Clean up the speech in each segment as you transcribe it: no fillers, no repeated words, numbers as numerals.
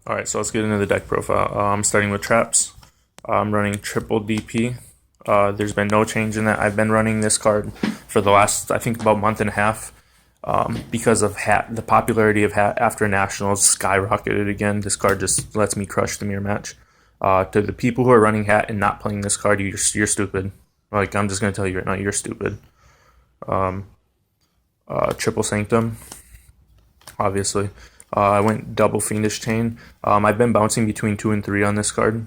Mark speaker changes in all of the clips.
Speaker 1: All right, so let's get into the deck profile. I'm starting with traps. I'm running triple DP. There's been no change in that. I've been running this card for the last, I think, about month and a half because of Hat. The popularity of Hat after Nationals skyrocketed again. This card just lets me crush the mirror match. To the people who are running Hat and not playing this card, you're stupid. Like, I'm just going to tell you right now, you're stupid. Triple Sanctum, obviously. I went double Fiendish Chain. I've been bouncing between 2 and 3 on this card.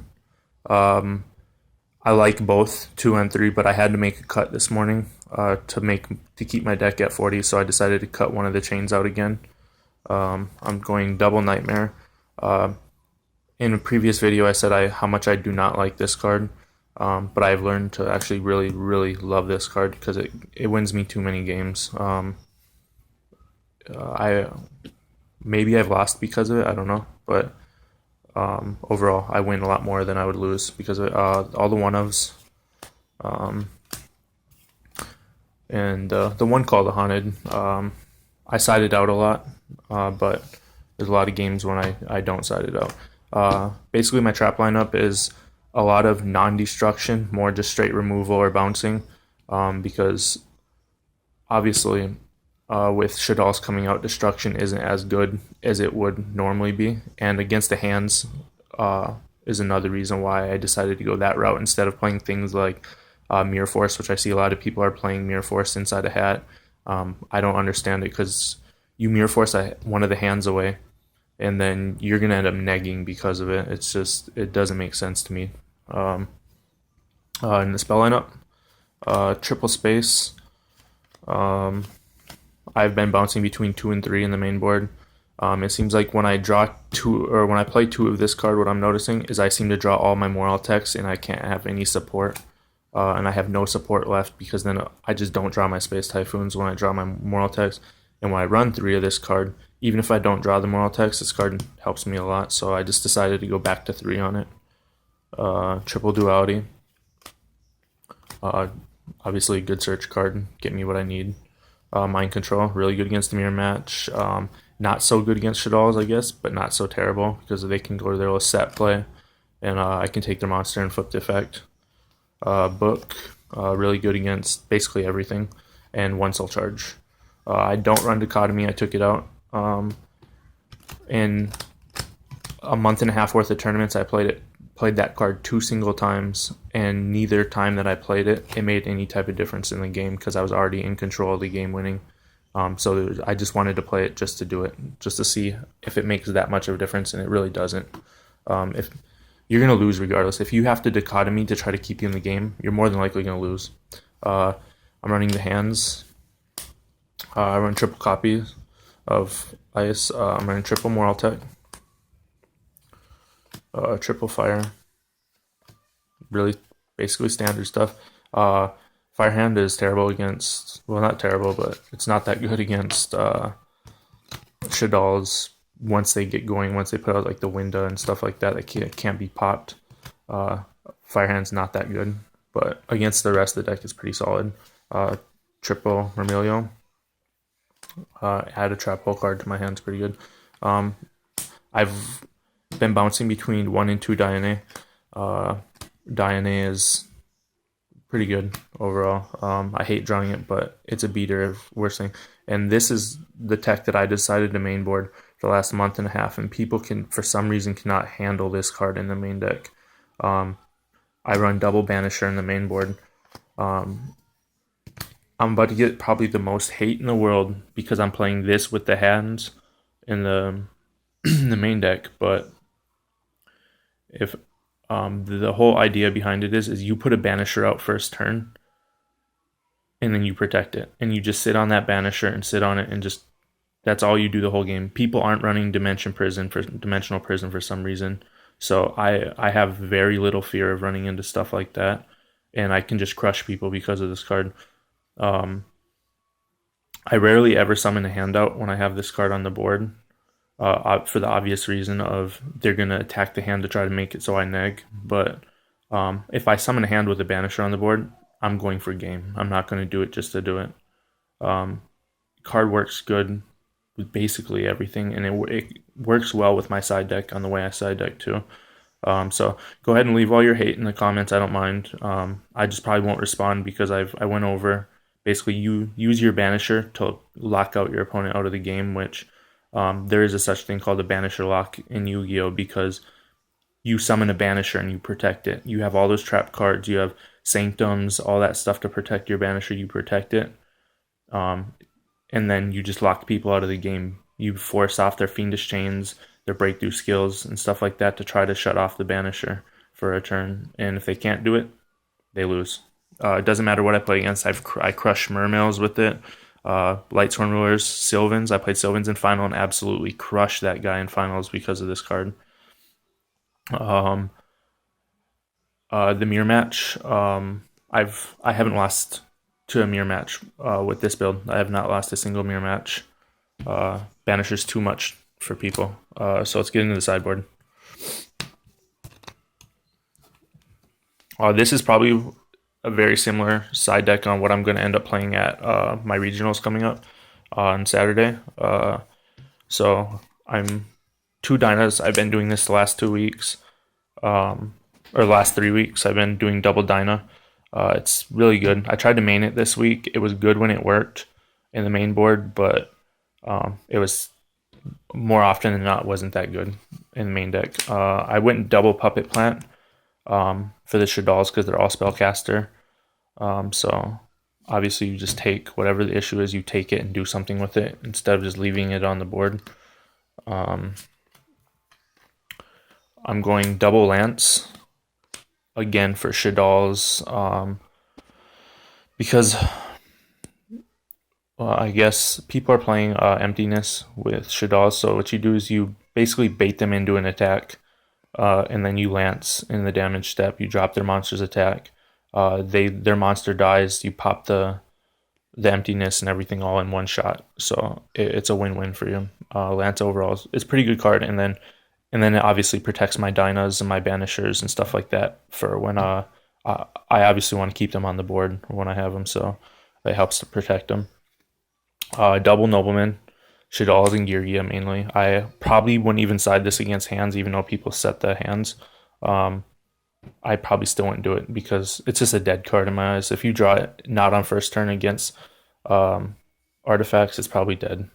Speaker 1: I like both 2 and 3, but I had to make a cut this morning to keep my deck at 40, so I decided to cut one of the chains out again. I'm going double Nightmare. In a previous video, I said how much I do not like this card, but I've learned to actually really, really love this card because it wins me too many games. I maybe I've lost because of it. I don't know, but overall, I win a lot more than I would lose because of all the one ofs. And the one called the Haunted, I sided out a lot, but there's a lot of games when I don't side it out. Basically, my trap lineup is a lot of non-destruction, more just straight removal or bouncing, because obviously with Shaddolls coming out, destruction isn't as good as it would normally be, and against the hands is another reason why I decided to go that route instead of playing things like Mirror Force, which I see a lot of people are playing Mirror Force inside a hat. I don't understand it because you Mirror Force one of the hands away, and then you're gonna end up negging because of it. It doesn't make sense to me. In the spell lineup, triple space. I've been bouncing between 2 and 3 in the main board. It seems like when I draw 2, or when I play 2 of this card, what I'm noticing is I seem to draw all my Moraltex and I can't have any support. And I have no support left because then I just don't draw my Space Typhoons when I draw my Moraltex. And when I run 3 of this card, even if I don't draw the Moraltex, this card helps me a lot. So I just decided to go back to 3 on it. Triple Duality. Obviously, a good search card. Get me what I need. Mind Control, really good against the mirror match. Not so good against Shaddolls, I guess, but not so terrible because they can go to their little set play, and I can take their monster and flip the effect. Book, really good against basically everything, and one soul charge. I don't run Dichotomy, I took it out. In a month and a half worth of tournaments, I played that card 2 single times, and neither time that I played it made any type of difference in the game because I was already in control of the game winning. So I just wanted to play it just to do it, just to see if it makes that much of a difference, and it really doesn't. If you're gonna lose regardless, if you have to dichotomy to try to keep you in the game, you're more than likely gonna lose. I'm running the hands. I run triple copies of Ice. I'm running triple Moraltech. Triple fire. Really, basically standard stuff. Firehand is terrible against, well, not terrible, but it's not that good against Shaddolls once they get going, once they put out like the window and stuff like that can't be popped. Firehand's not that good, but against the rest of the deck, it's pretty solid. Triple Remilio. Add a trap hole card to my hand's pretty good. I've been bouncing between 1 and 2 Diane. Diane is pretty good overall. I hate drawing it, but it's a beater of worst thing. And this is the tech that I decided to main board for the last month and a half, and people for some reason cannot handle this card in the main deck. I run double Banisher in the main board. I'm about to get probably the most hate in the world because I'm playing this with the hands in the the main deck, but if the whole idea behind it is you put a Banisher out first turn, and then you protect it, and you just sit on that Banisher and sit on it, and just that's all you do the whole game. People aren't running Dimensional Prison for some reason, so I have very little fear of running into stuff like that, and I can just crush people because of this card. I rarely ever summon a handout when I have this card on the board. For the obvious reason of they're going to attack the hand to try to make it so I neg. But if I summon a hand with a Banisher on the board, I'm going for game. I'm not going to do it just to do it. Card works good with basically everything, and it works well with my side deck on the way I side deck too. So go ahead and leave all your hate in the comments. I don't mind. I just probably won't respond because I went over basically you use your banisher to lock out your opponent out of the game, which there is a such thing called a banisher lock in Yu-Gi-Oh! Because you summon a banisher and you protect it. You have all those trap cards. You have sanctums, all that stuff to protect your banisher. You protect it, and then you just lock people out of the game. You force off their fiendish chains, their breakthrough skills, and stuff like that to try to shut off the banisher for a turn. And if they can't do it, they lose. It doesn't matter what I play against. I crush Mermails with it. Lightsworn Rulers, Sylvans. I played Sylvans in final and absolutely crushed that guy in finals because of this card. The mirror match. I haven't lost to a mirror match with this build. I have not lost a single mirror match. Banisher's too much for people. So let's get into the sideboard. This is probably a very similar side deck on what I'm going to end up playing at my regionals coming up on Saturday. So I'm 2 Dynas. I've been doing this the last 2 weeks, or last 3 weeks. I've been doing double Dyna. It's really good. I tried to main it this week. It was good when it worked in the main board, but it was more often than not wasn't that good in the main deck. I went double Puppet Plant for the Shaddolls because they're all spellcaster. So obviously you just take whatever the issue is, you take it and do something with it instead of just leaving it on the board. I'm going double Lance again for Shaddolls because I guess people are playing Emptiness with Shaddolls. So what you do is you basically bait them into an attack, and then you Lance in the damage step. You drop their monster's attack. Their monster dies. You pop the Emptiness and everything all in one shot. So it's a win-win for you. Lance overall is a pretty good card, and then it obviously protects my Dynas and my Banishers and stuff like that for when I obviously want to keep them on the board when I have them. So it helps to protect them. Double Nobleman, Shaddolls and Girya mainly. I probably wouldn't even side this against hands, even though people set the hands. I probably still wouldn't do it because it's just a dead card in my eyes. If you draw it not on first turn against artifacts, it's probably dead.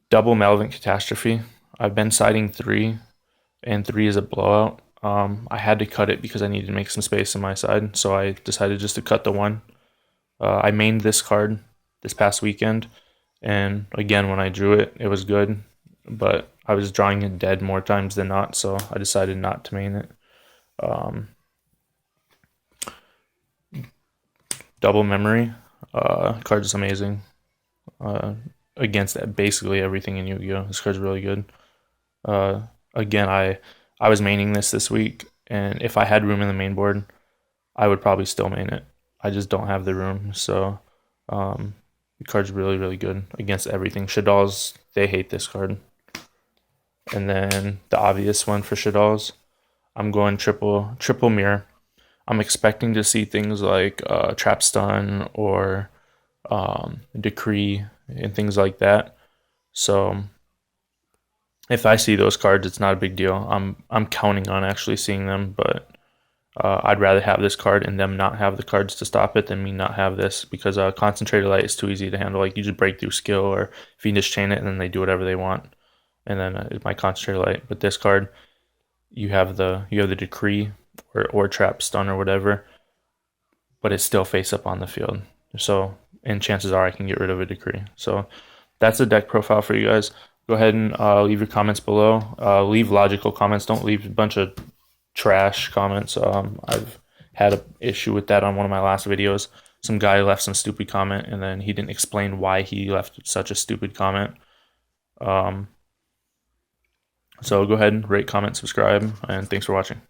Speaker 1: Double Malevolent Catastrophe. I've been siding 3, and 3 is a blowout. I had to cut it because I needed to make some space on my side, so I decided just to cut the 1. I mained this card this past weekend, and again, when I drew it, it was good, but I was drawing it dead more times than not, so I decided not to main it. Double Memory. Card is amazing. Against basically everything in Yu-Gi-Oh! This card's really good. Again, I was maining this week, and if I had room in the main board, I would probably still main it. I just don't have the room, so the card's really, really good against everything. Shaddolls, they hate this card. And then the obvious one for Shaddolls, I'm going triple mirror. I'm expecting to see things like Trap Stun or Decree and things like that. So if I see those cards, it's not a big deal. I'm counting on actually seeing them, but I'd rather have this card and them not have the cards to stop it than me not have this, because Concentrated Light is too easy to handle. Like, you just break through skill or Fiendish Chain it and then they do whatever they want. And then it's my Concentrated Light. But this card, you have the Decree or Trap Stun or whatever, but it's still face up on the field. So, and chances are I can get rid of a Decree. So that's the deck profile for you guys. Go ahead and leave your comments below. Leave logical comments. Don't leave a bunch of trash comments. I've had an issue with that on one of my last videos. Some guy left some stupid comment, and then he didn't explain why he left such a stupid comment. So go ahead and rate, comment, subscribe, and thanks for watching.